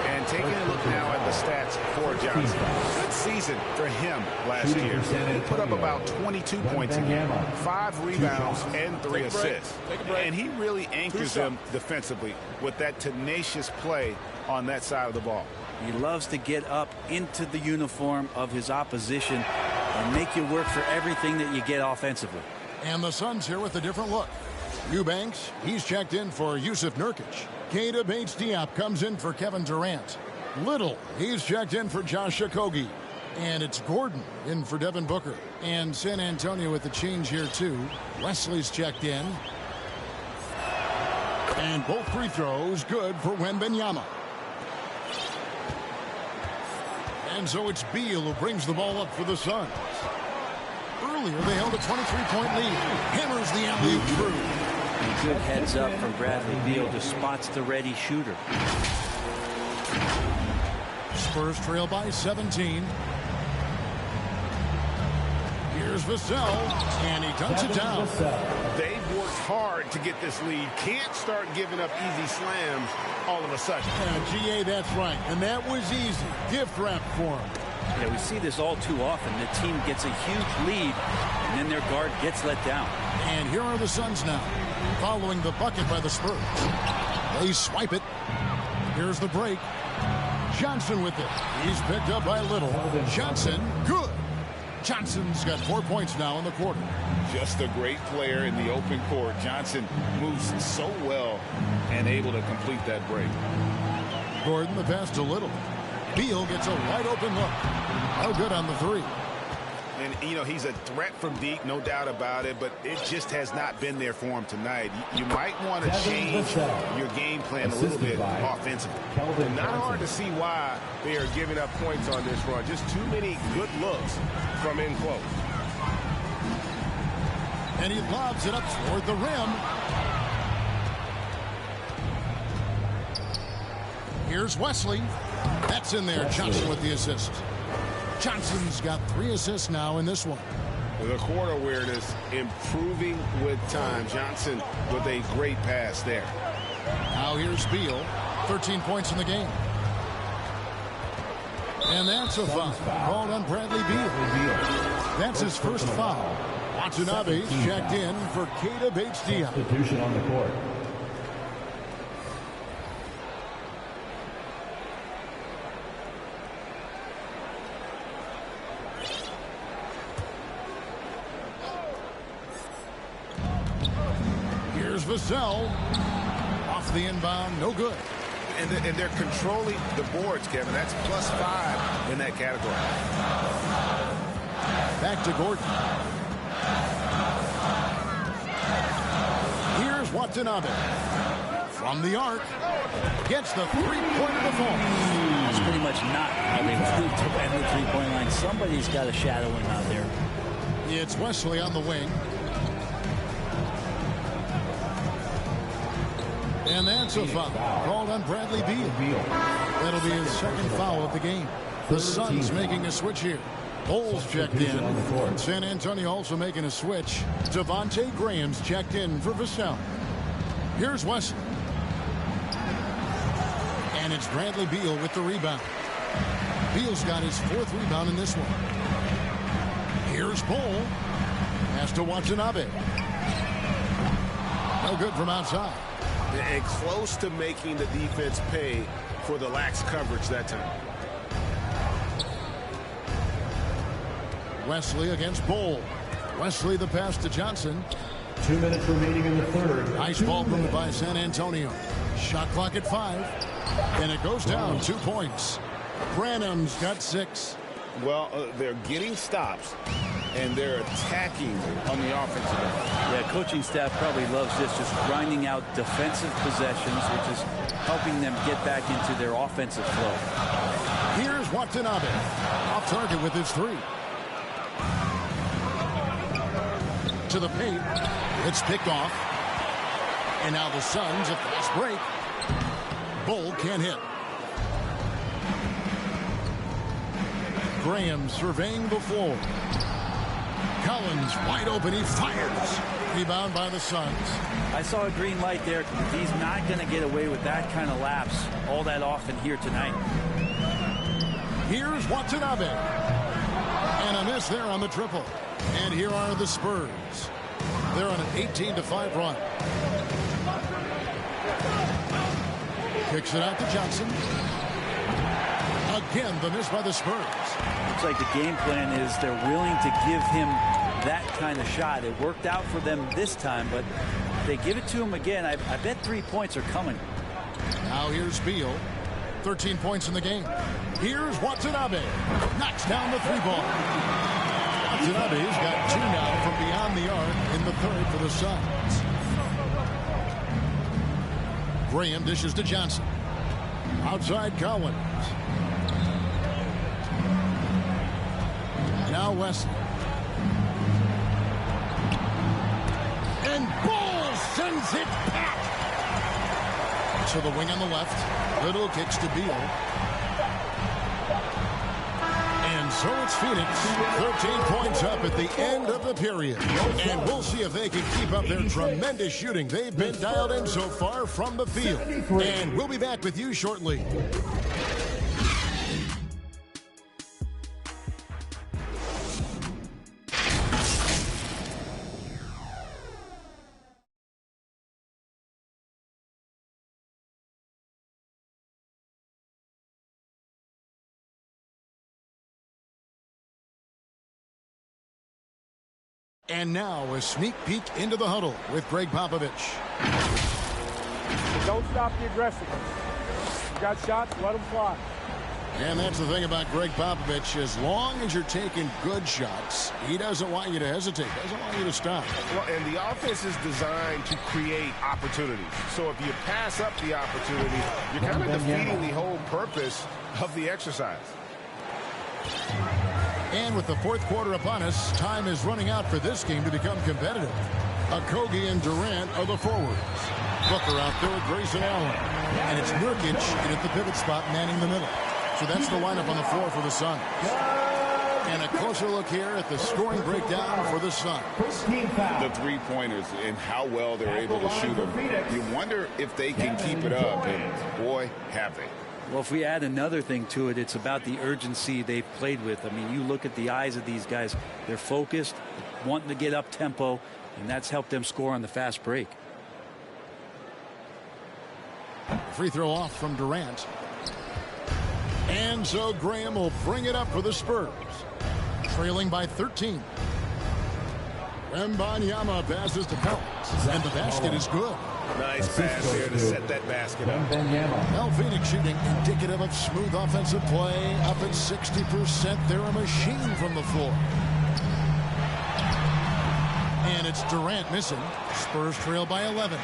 And taking a look now at the stats for Johnson. Good season for him last year. He put up about 22 points a game, 5 rebounds, and 3 assists. And he really anchors them defensively with that tenacious play on that side of the ball. He loves to get up into the uniform of his opposition and make you work for everything that you get offensively. And the Suns here with a different look. Eubanks, he's checked in for Yusuf Nurkic. Keita Bates-Diop comes in for Kevin Durant. Little, he's checked in for Josh Okogie. And it's Gordon in for Devin Booker. And San Antonio with the change here too. Wesley's checked in. And both free throws good for Wembanyama. And so it's Beal who brings the ball up for the Suns. Earlier they held a 23-point lead. Hammers the alley-oop through. Good heads up from Bradley Beal, just spots the ready shooter. Spurs trail by 17. Here's Vassell, and he dunks it down. They've worked hard to get this lead. Can't start giving up easy slams all of a sudden. GA, that's right. And that was easy. Gift wrap for him. Yeah, we see this all too often. The team gets a huge lead, and then their guard gets let down. And here are the Suns now, following the bucket by the Spurs. They swipe it. Here's the break. Johnson with it. He's picked up by Little. Johnson, good. Johnson's got 4 points now in the quarter. Just a great player in the open court. Johnson moves so well and able to complete that break. Gordon the pass to Little. Beal gets a wide open look. No good on the 3. And, you know, he's a threat from deep, no doubt about it, but it just has not been there for him tonight. You might want to change your game plan a little bit offensively. Not hard to see why they are giving up points on this run. Just too many good looks from in close. And he lobs it up toward the rim. Here's Wesley. That's in there. Johnson with the assist. Johnson's got 3 assists now in this one. The court awareness improving with time. Johnson with a great pass there. Now here's Beal. 13 points in the game. And that's a foul called on Bradley Beal. That's his first foul. Watanabe's checked in for Keita Bates-Diop. Substitution on the court. Vassell off the inbound, no good. And they're controlling the boards, Kevin. That's +5 in that category. Back to Gordon. Here's Watanabe. From the arc. Gets the three-pointer to fall. That's pretty much not how they move to end the three-point line. Somebody's got to shadow him out there. It's Wesley on the wing. And that's a foul called on Bradley Beal. That'll be his second foul of the game. The Suns making a switch here. Bulls checked in. San Antonio also making a switch. Devontae Graham's checked in for Vassell. Here's Wesley. And it's Bradley Beal with the rebound. Beal's got his fourth rebound in this one. Here's Bull. Has to Watanabe. No good from outside. And close to making the defense pay for the lax coverage that time. Wesley against Bull. Wesley the pass to Johnson. 2 minutes remaining in the third. Nice ball moved by San Antonio. Shot clock at 5. And it goes down 2 points. Branham's got 6. Well, they're getting stops, and they're attacking on the offensive end. Yeah, coaching staff probably loves this, just grinding out defensive possessions, which is helping them get back into their offensive flow. Here's Watanabe. Off target with his 3. To the paint. It's picked off. And now the Suns, a fast break. Bull can't hit. Graham surveying the floor. Collins wide open. He fires. Rebound by the Suns. I saw a green light there. He's not going to get away with that kind of lapse all that often here tonight. Here's Watanabe. And a miss there on the triple. And here are the Spurs. They're on an 18-5 run. Kicks it out to Johnson. Again, the miss by the Spurs. Looks like the game plan is they're willing to give him that kind of shot. It worked out for them this time, but if they give it to him again, I bet 3 points are coming. Now here's Beal. 13 points in the game. Here's Watanabe. Knocks down the 3-ball. Watanabe's got 2 now from beyond the arc in the third for the Suns. Graham dishes to Johnson. Outside Collins. Now Wesley. And Bull sends it back. To the wing on the left. Little kicks to Beal. And so it's Phoenix. 13 points up at the end of the period. And we'll see if they can keep up their tremendous shooting. They've been dialed in so far from the field. And we'll be back with you shortly. And now a sneak peek into the huddle with Greg Popovich. Don't stop the aggressiveness. You got shots, let them fly. And that's the thing about Greg Popovich. As long as you're taking good shots, he doesn't want you to hesitate. Doesn't want you to stop. Well, and the offense is designed to create opportunities. So if you pass up the opportunity, you're kind of defeating the whole purpose of the exercise. And with the fourth quarter upon us, time is running out for this game to become competitive. Okogie and Durant are the forwards. Booker out there with Grayson Allen. And it's Nurkic in at the pivot spot manning the middle. So that's the lineup on the floor for the Suns. And a closer look here at the scoring breakdown for the Suns. The three-pointers and how well they're able to shoot them. You wonder if they can keep it up. And boy, have they. Well, if we add another thing to it, it's about the urgency they've played with. I mean, you look at the eyes of these guys. They're focused, wanting to get up tempo, and that's helped them score on the fast break. Free throw off from Durant. And so Graham will bring it up for the Spurs. Trailing by 13. Wembanyama passes to Collins. And the basket is good. Nice pass there to set that basket up. Well, Phoenix shooting indicative of smooth offensive play. Up at 60%. They're a machine from the floor. And it's Durant missing. Spurs trail by 11.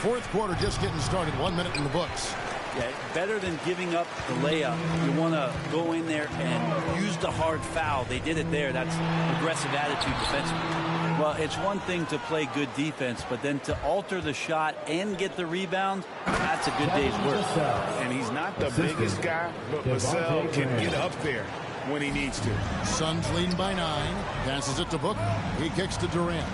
Fourth quarter just getting started. 1 minute in the books. Yeah, better than giving up the layup. You want to go in there and use the hard foul. They did it there. That's aggressive attitude defensively. Well, it's one thing to play good defense, but then to alter the shot and get the rebound, that's a good day's work. And he's not the biggest guy, but Vassell can get up there when he needs to. Suns leading by 9. Passes it to Booker. He kicks to Durant.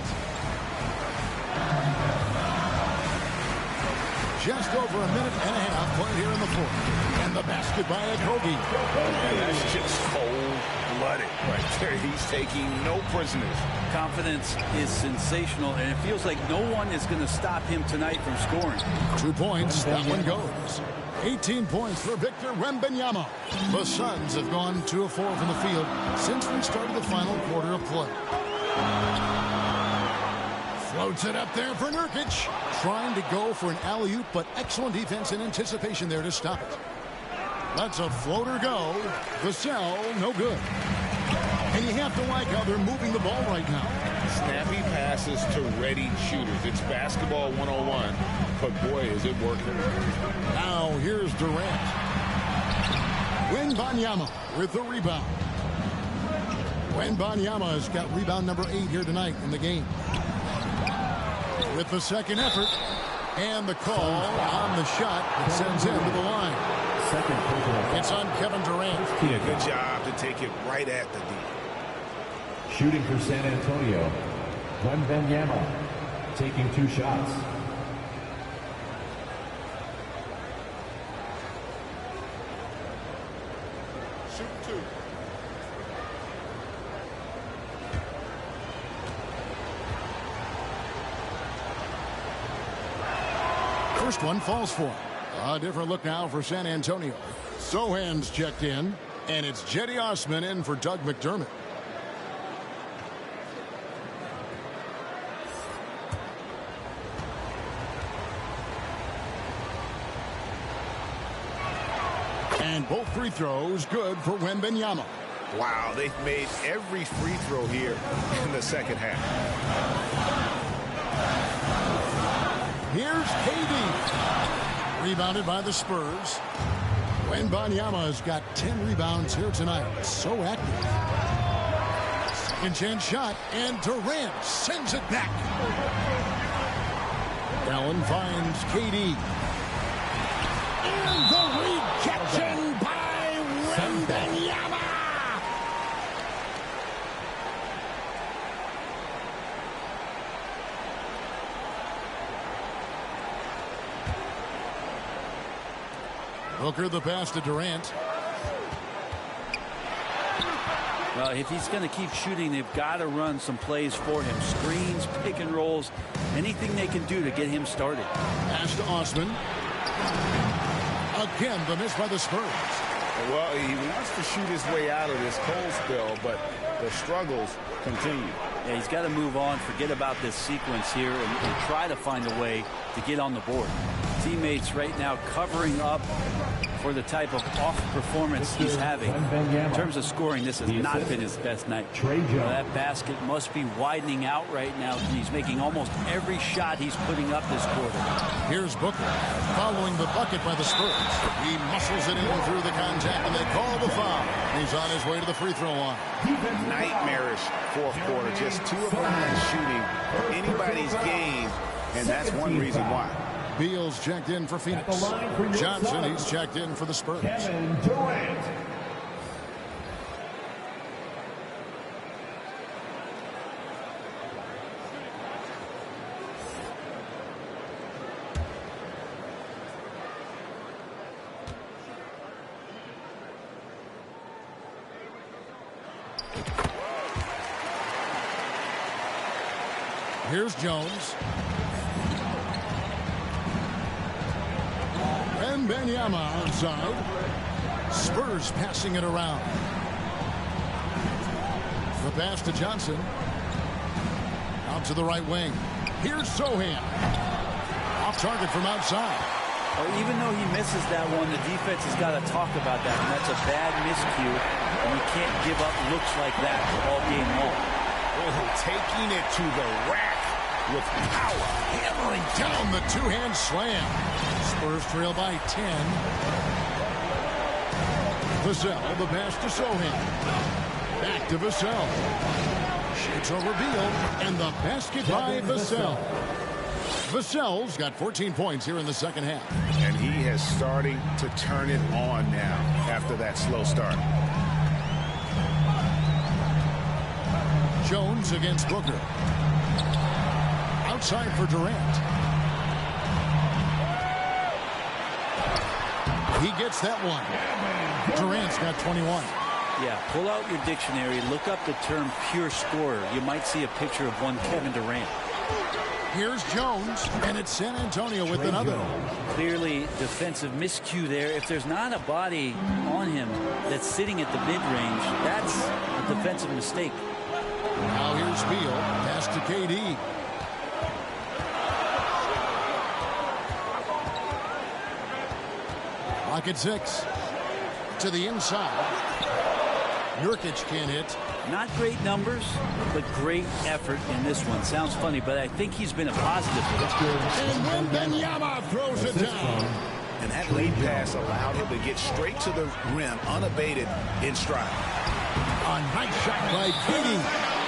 Just over a minute and a half played here in the fourth. And the basket by Kobe. And that's just cold-blooded right there. He's taking no prisoners. Confidence is sensational, and it feels like no one is going to stop him tonight from scoring. 2 points. That one goes. 18 points for Victor Wembanyama. The Suns have gone 2 of 4 from the field since we started the final quarter of play. Floats it up there for Nurkic. Trying to go for an alley-oop, but excellent defense and anticipation there to stop it. Lets a floater go. Vassell, no good. And you have to like how they're moving the ball right now. Snappy passes to ready shooters. It's basketball 101, but boy, is it working. Now here's Durant. Wembanyama with the rebound. Wembanyama has got rebound number 8 here tonight in the game. With the second effort, and the call on the shot that sends him to the line. It's on Kevin Durant. Yeah, good job to take it right at the D. Shooting for San Antonio, Wembanyama taking 2 shots. Shoot 2. First one falls for him. A different look now for San Antonio. Sohan's checked in, and it's Jetty Osman in for Doug McDermott. And both free throws good for Wembanyama. Wow, they've made every free throw here in the second half. Here's KD. Rebounded by the Spurs. Wembanyama has got 10 rebounds here tonight. So active. Second chance shot, and Durant sends it back. Allen finds KD. And the rejection by Wembanyama. Booker the pass to Durant. Well, if he's going to keep shooting, they've got to run some plays for him. Screens, pick and rolls, anything they can do to get him started. Pass to Osman. Again, the miss by the Spurs. Well, he wants to shoot his way out of this cold spell, but the struggles continue. Yeah, he's got to move on, forget about this sequence here, and try to find a way to get on the board. Teammates right now covering up for the type of off performance he's having. In terms of scoring, this has not been his best night. That basket must be widening out right now. He's making almost every shot he's putting up this quarter. Here's Booker following the bucket by the Spurs. He muscles it in through the contact, and they call the foul. He's on his way to the free throw line. Nightmarish fourth quarter. Just 2 of 9 shooting for anybody's game, and that's one reason why. Beal's checked in for Phoenix. Johnson, he's checked in for the Spurs. Kevin Durant. Here's Jones. Wembanyama outside. Spurs passing it around. The pass to Johnson. Out to the right wing. Here's Sohan. Off target from outside. Well, even though he misses that one, the defense has got to talk about that, and that's a bad miscue, and you can't give up looks like that all game long. Oh, taking it to the rack with power. Hammering down the two-hand slam. Spurs trail by 10. Vassell, the pass to Sohan. Back to Vassell. Shoots over Beal, and the basket by Vassell. Vassell's got 14 points here in the second half. And he is starting to turn it on now after that slow start. Jones against Booker. Outside for Durant. He gets that one. Durant's got 21. Yeah, pull out your dictionary, look up the term pure scorer. You might see a picture of one Kevin Durant. Here's Jones, and it's San Antonio with another. Clearly defensive miscue there. If there's not a body on him that's sitting at the mid-range, that's a defensive mistake. Now here's Beal, pass to KD. Lock at 6. To the inside. Nurkic can't hit. Not great numbers, but great effort in this one. Sounds funny, but I think he's been a positive. And Wembanyama throws it down. And that lead pass allowed him to get straight to the rim, unabated, in stride. A nice shot by KD.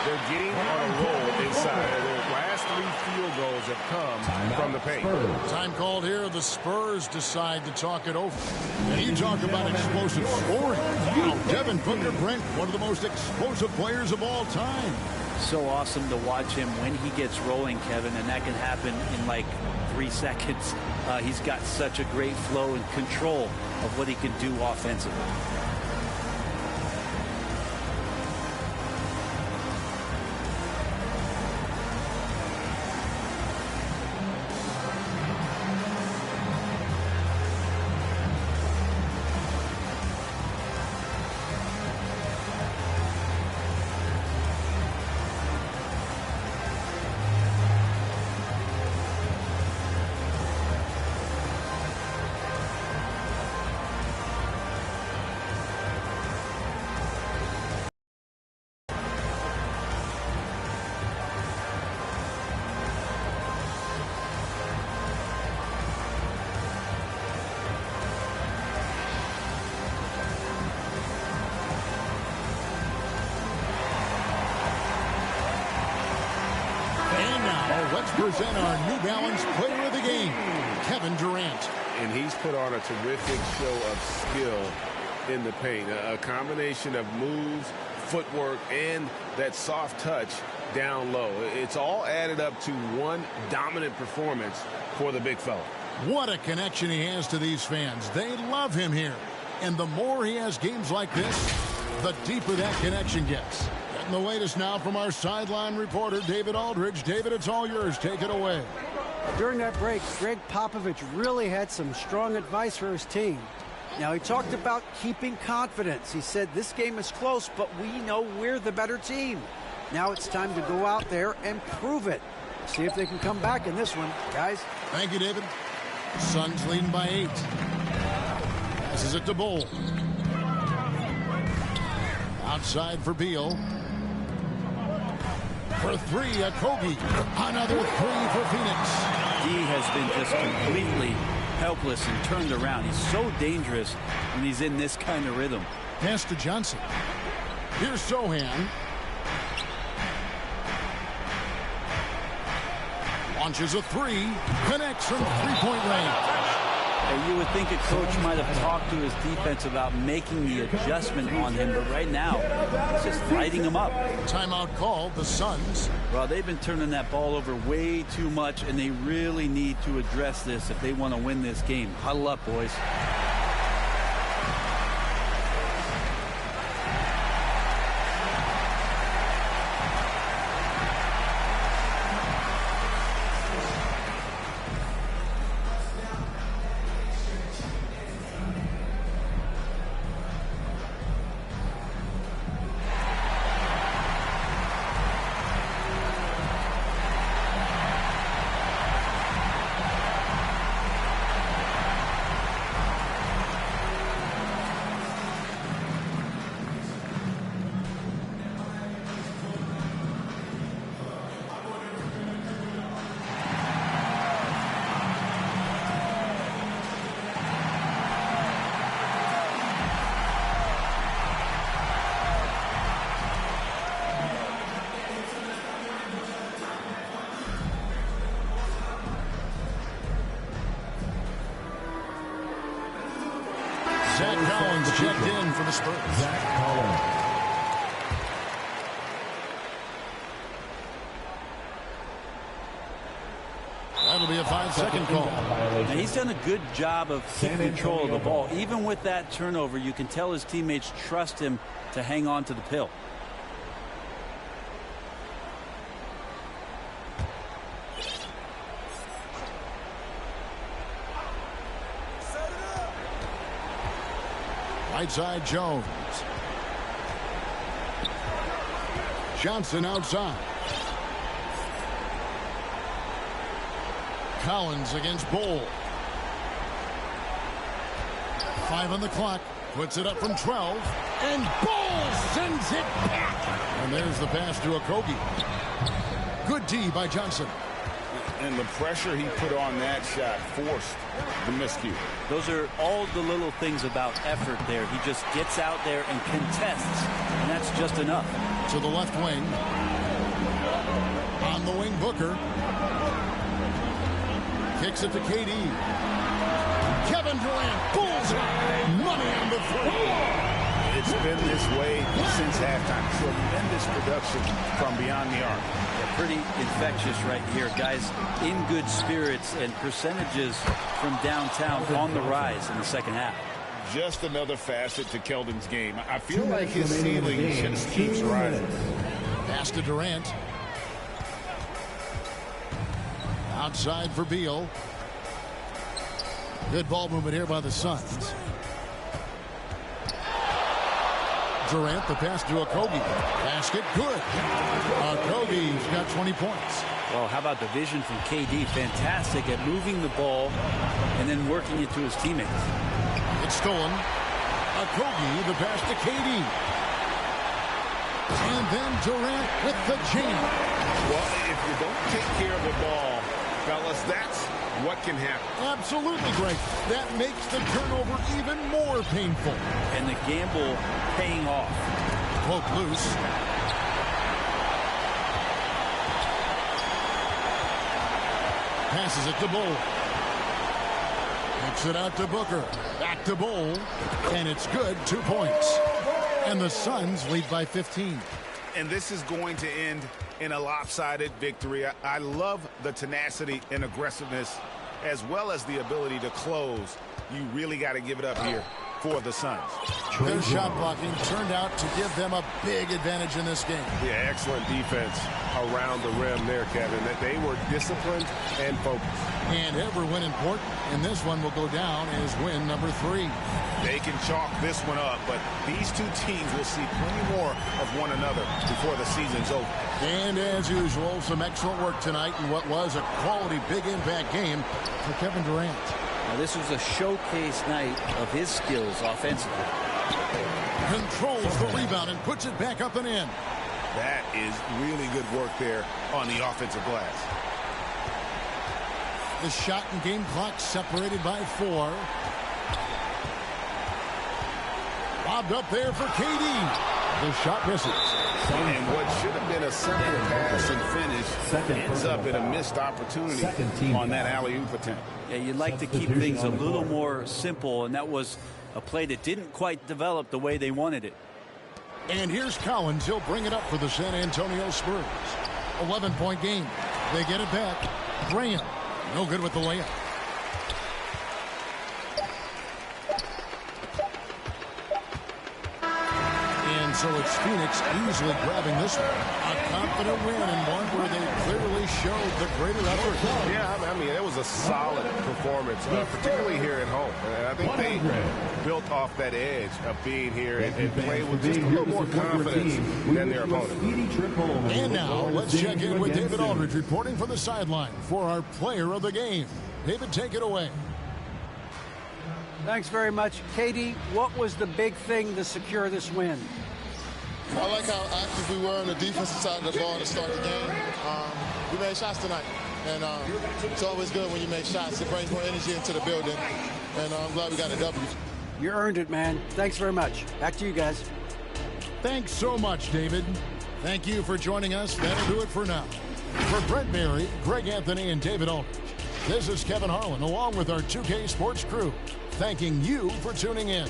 They're getting on a roll inside. Their last 3 field goals have come from the paint. Time called here. The Spurs decide to talk it over. And you talk about explosive scoring. Wow, Devin Booker, Brent, one of the most explosive players of all time. So awesome to watch him when he gets rolling, Kevin, and that can happen in like 3 seconds. He's got such a great flow and control of what he can do offensively. Let's present our New Balance player of the game, Kevin Durant. And he's put on a terrific show of skill in the paint. A combination of moves, footwork, and that soft touch down low. It's all added up to one dominant performance for the big fella. What a connection he has to these fans. They love him here. And the more he has games like this, the deeper that connection gets. And the latest now from our sideline reporter, David Aldridge. David, it's all yours. Take it away. During that break, Greg Popovich really had some strong advice for his team. Now, he talked about keeping confidence. He said this game is close, but we know we're the better team. Now it's time to go out there and prove it. See if they can come back in this one, guys. Thank you, David. Suns leading by 8. Passes it to Bull. Outside for Beal. For 3 at Kobe. Another 3 for Phoenix. He has been just completely helpless and turned around. He's so dangerous when he's in this kind of rhythm. Pass to Johnson. Here's Sohan. Launches a 3. Connects from three-point range. And you would think a coach might have talked to his defense about making the adjustment on him, but right now, he's just lighting him up. Timeout called, the Suns. Well, they've been turning that ball over way too much, and they really need to address this if they want to win this game. Huddle up, boys. Zach Collins checked in for the Spurs. Zach Collins. That'll be a 5-second call. Now, he's done a good job of keeping control of the ball. Even with that turnover, you can tell his teammates trust him to hang on to the pill. Right side, Jones. Johnson outside. Collins against Bull. 5 on the clock. Puts it up from 12. And Bull sends it back. And there's the pass to Okogie. Good D by Johnson. And the pressure he put on that shot forced the miscue. Those are all the little things about effort there. He just gets out there and contests, and that's just enough. To the left wing. On the wing, Booker. Kicks it to KD. Kevin Durant, bullseye. Money on the three. It's been this way since halftime. Tremendous production from beyond the arc. Yeah, pretty infectious right here. Guys in good spirits and percentages from downtown on the rise in the second half. Just another facet to Keldon's game. I feel like his ceiling just keeps rising. Pass to Durant. Outside for Beal. Good ball movement here by the Suns. Durant, the pass to Okogie. Basket, good. Okogie's got 20 points. Well, how about the vision from KD? Fantastic at moving the ball and then working it to his teammates. It's stolen. Okogie, the pass to KD. And then Durant with the jam. Well, if you don't take care of the ball, fellas, that's what can happen. Absolutely, Greg. That makes the turnover even more painful. And the gamble paying off. Cloak loose. Passes it to Bull. Kicks it out to Booker. Back to Bull. And it's good. 2 points. And the Suns lead by 15. And this is going to end in a lopsided victory. I love the tenacity and aggressiveness as well as the ability to close. You really got to give it up here for the Suns. Their shot blocking turned out to give them a big advantage in this game. Yeah, excellent defense around the rim there, Kevin. That they were disciplined and focused. And every win important, and this one will go down as win number 3. They can chalk this one up, but these two teams will see plenty more of one another before the season's over. And as usual, some excellent work tonight in what was a quality big impact game for Kevin Durant. Now, this was a showcase night of his skills offensively. Controls the rebound and puts it back up and in. That is really good work there on the offensive glass. The shot and game clock separated by 4. Lobbed up there for KD. The shot misses. And what should have been a simple pass and finish ends up in a missed opportunity on that alley-oop attempt. Yeah, you'd like to keep things a little more simple, and that was a play that didn't quite develop the way they wanted it. And here's Collins. He'll bring it up for the San Antonio Spurs. 11-point game. They get it back. Graham, no good with the layup. So it's Phoenix easily grabbing this one. A confident win and one where they clearly showed the greater effort. Yeah, I mean, it was a solid performance, particularly here at home. And I think they built off that edge of being here and played with just a little more confidence than their opponent. And now let's check in with David Aldridge reporting from the sideline for our player of the game. David, take it away. Thanks very much. Katie, what was the big thing to secure this win? I like how active we were on the defensive side of the ball to start the game. We made shots tonight, and it's always good when you make shots. It brings more energy into the building, and I'm glad we got a W. You earned it, man. Thanks very much. Back to you guys. Thanks so much, David. Thank you for joining us. That'll do it for now. For Brent Berry, Greg Anthony, and David Aldridge, this is Kevin Harlan along with our 2K Sports crew. thanking you for tuning in.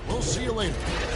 We'll see you later.